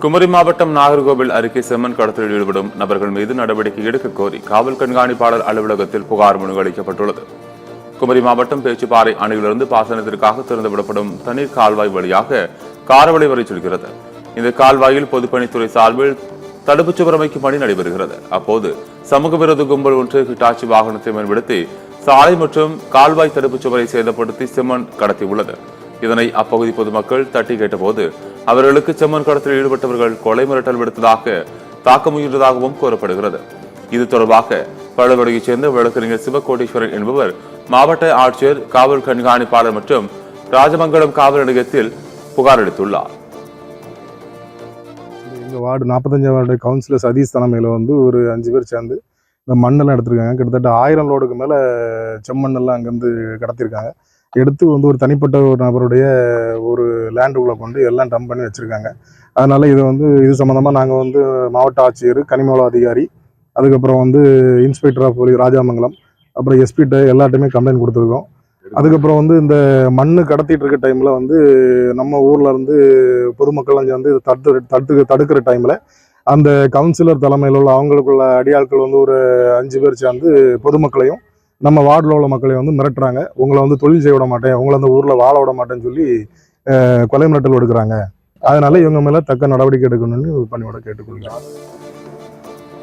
குமரி மாவட்டம் நாகர்கோவில் அருகே செம்மண் கடத்தலில் ஈடுபடும் நபர்கள் மீது நடவடிக்கை எடுக்க கோரி காவல் கண்காணிப்பாளர் அலுவலகத்தில் புகார் மனு அளிக்கப்பட்டுள்ளது. குமரி மாவட்டம் பேச்சுப்பாறை அணையிலிருந்து பாசனத்திற்காக திறந்துவிடப்படும் தண்ணீர் கால்வாய் வழியாக காரவளை வரை செல்கிறது. இந்த கால்வாயில் பொதுப்பணித்துறை சார்பில் தடுப்புச் சுவர் அமைக்கும் பணி நடைபெறுகிறது. அப்போது சமூக விரோத கும்பல் ஒன்று ஹிட்டாச்சி வாகனத்தை பயன்படுத்தி சாலை மற்றும் கால்வாய் தடுப்புச் சுவரை சேதப்படுத்தி செம்மண் கடத்தியுள்ளது. இதனை அப்பகுதி பொதுமக்கள் தட்டி கேட்டபோது அவர்களுக்கு செம்மண் கடத்தலில் ஈடுபட்டவர்கள் கொலை மிரட்டல் விடுத்ததாக தாக்க முயன்றதாகவும் கூறப்படுகிறது. இது தொடர்பாக பழவடியைச் சேர்ந்த வழக்கறிஞர் சிவகோடீஸ்வரன் என்பவர் மாவட்ட ஆட்சியர், காவல் கண்காணிப்பாளர் மற்றும் ராஜமங்கலம் காவல் நிலையத்தில் புகார் அளித்துள்ளார். எங்கள் வார்டு 45 வார்டு கவுன்சிலர் சதீஷ் தலைமையில் ஒரு 5 பேர் சேர்ந்து இந்த மண்ணெல்லாம் எடுத்திருக்காங்க. கிட்டத்தட்ட 1000 லோடுக்கு மேலே செம்மண்ணெல்லாம் அங்கேருந்து கடத்திருக்காங்க. எடுத்து ஒரு தனிப்பட்ட ஒரு நபருடைய ஒரு லேண்டுக்குள்ளே கொண்டு எல்லாம் டம்ப் பண்ணி வச்சுருக்காங்க. அதனால் இது சம்மந்தமாக நாங்கள் மாவட்ட ஆட்சியர், கனிம வள அதிகாரி, அதுக்கப்புறம் இன்ஸ்பெக்டர் ஆஃப் போலீஸ் ராஜாமங்கலம், அப்புறம் எஸ்பிட்ட எல்லாத்தையுமே கம்ப்ளைண்ட் கொடுத்துருக்கோம். அதுக்கப்புறம் இந்த மண் கடத்திட்டு இருக்க டைமில் நம்ம ஊரில் இருந்து பொதுமக்கள்லாம் சேர்ந்து தடுக்கிற டைமில் அந்த கவுன்சிலர் தலைமையில் உள்ள அவங்களுக்குள்ள அடியாட்கள் ஒரு 5 பேர் சேர்ந்து பொதுமக்களையும் நம்ம வார்டில் உள்ள மக்களையும் மிரட்டுறாங்க. உங்களை தொழில் செய்ய விட மாட்டேன், உங்களை ஊரில் வாழ விட மாட்டேன்னு சொல்லி கொலை மிரட்டல் எடுக்கிறாங்க. அதனால இவங்க மேலே தக்க நடவடிக்கை எடுக்கணும்னு பணியோட கேட்டுக்கொள்கிறேன்.